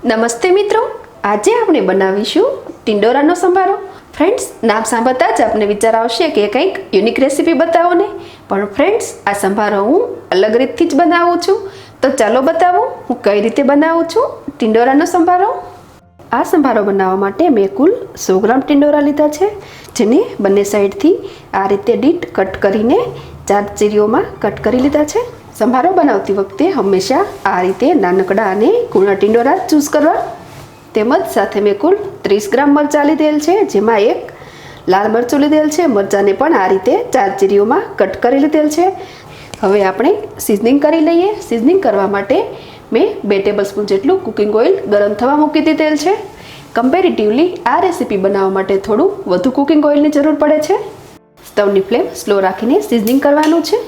નમસ્તે મિત્રો, આજે આપણે બનાવીશું ટિંડોરાનો સંભારો। ફ્રેન્ડ્સ, નામ સાંભળતા જ આપને વિચાર આવશે કે કંઈક યુનિક રેસીપી બતાવો ને। પણ ફ્રેન્ડ્સ, આ સંભારો હું અલગ રીતથી જ બનાવું છું। તો ચાલો બતાવું હું કઈ રીતે બનાવું છું ટિંડોરાનો સંભારો। આ સંભારો બનાવવા માટે મેં કુલ 100 ગ્રામ ટિંડોરા લીધા છે, જેને બંને સાઈડથી આ રીતે ડીટ કટ કરીને 4 ચીરીઓમાં કટ કરી લીધા છે। સંભારો બનાવતી વખતે હંમેશા આ રીતે નાનકડા અને કૂણા ટિંડોરા ચૂઝ કરવા। તેમજ સાથે મેં કુલ 30 ગ્રામ મરચાં લીધેલ છે, જેમાં એક લાલ મરચું લીધેલ છે। મરચાંને પણ આ રીતે 4 ચીરીઓમાં કટ કરી લીધેલ છે। હવે આપણે સિઝનિંગ કરી લઈએ। સિઝનિંગ કરવા માટે મેં 2 ટેબલસ્પૂન જેટલું કુકિંગ ઓઇલ ગરમ થવા મૂકી દીધેલ છે। કમ્પેરેટિવલી આ રેસીપી બનાવવા માટે થોડું વધુ કુકિંગ ઓઇલની જરૂર પડે છે। સ્ટવની ફ્લેમ સ્લો રાખીને સિઝનિંગ કરવાનું છે।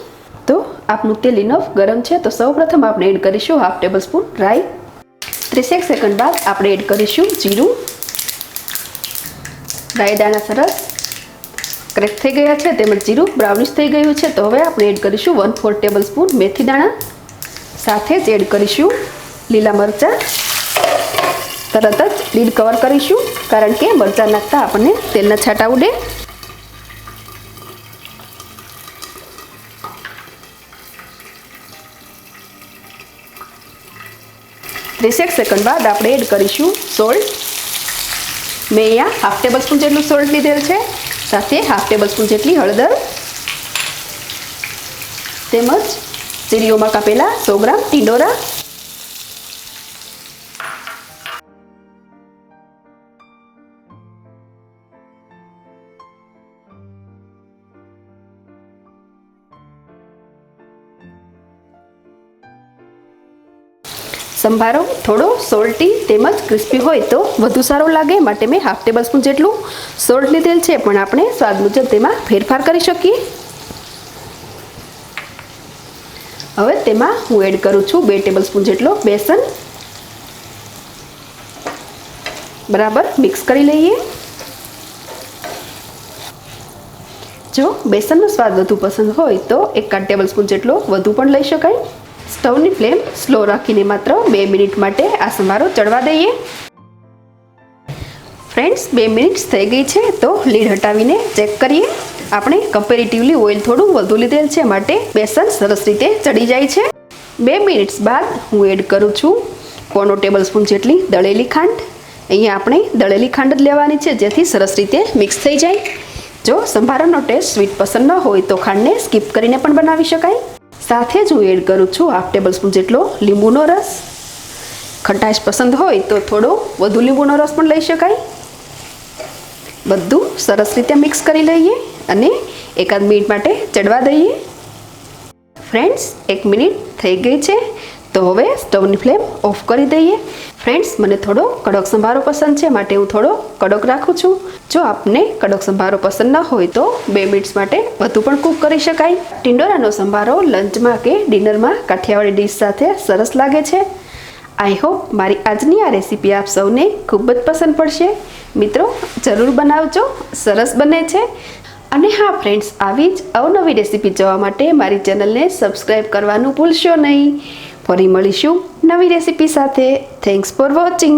તો આપણું તેલ ઇનફ ગરમ છે, તો સૌપ્રથમ આપણે એડ કરીશું 1/2 ટેબલસ્પૂન રાઈ। 30 સેકન્ડ બાદ આપણે એડ કરીશું જીરું। રાઈ દાણા સરસ ક્રેક થઈ ગયા છે, તેમજ જીરું બ્રાઉનિશ થઈ ગયું છે, તો હવે આપણે એડ કરીશું 1/4 ટેબલસ્પૂન મેથી દાણા। સાથે જ એડ કરીશું લીલા મરચાં। તરત જ લીડ કવર કરીશું, કારણ કે મરચાં નાખતા આપણને તેલના છાંટા ઉડે। 30 સેકન્ડ બાદ આપણે એડ કરીશું સોલ્ટ। મેં અહીંયા 1/2 ટેબલસ્પૂન જેટલું સોલ્ટ લીધેલ છે, સાથે 1/2 ટેબલસ્પૂન જેટલી હળદર, તેમજ ચીરીઓમાં કાપેલા 100 ગ્રામ ટિંડોરા। સંભારો થોડો સોલ્ટી તેમજ ક્રિસ્પી હોય તો વધુ સારો લાગે, માટે મેં 1/2 ટેબલસ્પૂન જેટલું સોલ્ટ લીધેલ છે, પણ આપણે સ્વાદ મુજબ તેમાં ફેરફાર કરી શકીએ। હવે તેમાં હું એડ કરું છું 2 ટેબલસ્પૂન જેટલો બેસન। બરાબર મિક્સ કરી લઈએ। જો બેસનનો સ્વાદ વધુ પસંદ હોય તો 1/4 ટેબલસ્પૂન જેટલો વધુ પણ લઈ શકાય। સ્ટવની ફ્લેમ સ્લો રાખીને માત્ર 2 મિનિટ માટે આ સંભારો ચડવા દઈએ। ફ્રેન્ડ્સ, 2 મિનિટ થઈ ગઈ છે, તો લીડ હટાવીને ચેક કરીએ। આપણે કમ્પેરેટિવલી ઓઇલ થોડું વધુ લીધેલ છે, માટે બેસન સરસ રીતે ચડી જાય છે। 2 મિનિટ્સ બાદ હું એડ કરું છું 1/4 ટેબલસ્પૂન જેટલી દળેલી ખાંડ। અહીંયા આપણે દળેલી ખાંડ જ લેવાની છે, જેથી સરસ રીતે મિક્સ થઈ જાય। જો સંભારાનો ટેસ્ટ સ્વીટ પસંદ ન હોય તો ખાંડને સ્કીપ કરીને પણ બનાવી શકાય। સાથે જ હું એડ કરું છું 1/2 ટેબલસ્પૂન જેટલો લીંબુનો રસ। ખટાશ પસંદ હોય તો થોડો વધુ લીંબુનો રસ પણ લઈ શકાય। બધું સરસ રીતે મિક્સ કરી લઈએ અને 1 મિનિટ માટે ચડવા દઈએ। ફ્રેન્ડ્સ, 1 મિનિટ થઈ ગઈ છે, તો હવે સ્ટવની ફ્લેમ ઓફ કરી દઈએ। ફ્રેન્ડ્સ, મને થોડો કડક સંભારો પસંદ છે, માટે હું થોડો કડક રાખું છું। જો આપને કડક સંભારો પસંદ ન હોય તો 2 મિનિટ્સ માટે વધુ પણ કૂક કરી શકાય। ટિંડોરાનો સંભારો લંચમાં કે ડિનરમાં કાઠિયાવાડી ડીશ સાથે સરસ લાગે છે। આઈ હોપ મારી આજની આ રેસીપી આપ સૌને ખૂબ જ પસંદ પડશે। મિત્રો, જરૂર બનાવજો, સરસ બને છે। અને હા ફ્રેન્ડ્સ, આવી જ અવનવી રેસીપી જોવા માટે મારી ચેનલને સબસ્ક્રાઈબ કરવાનું ભૂલશો નહીં। ફરી મળીશું નવી રેસીપી સાથે। Thanks for watching.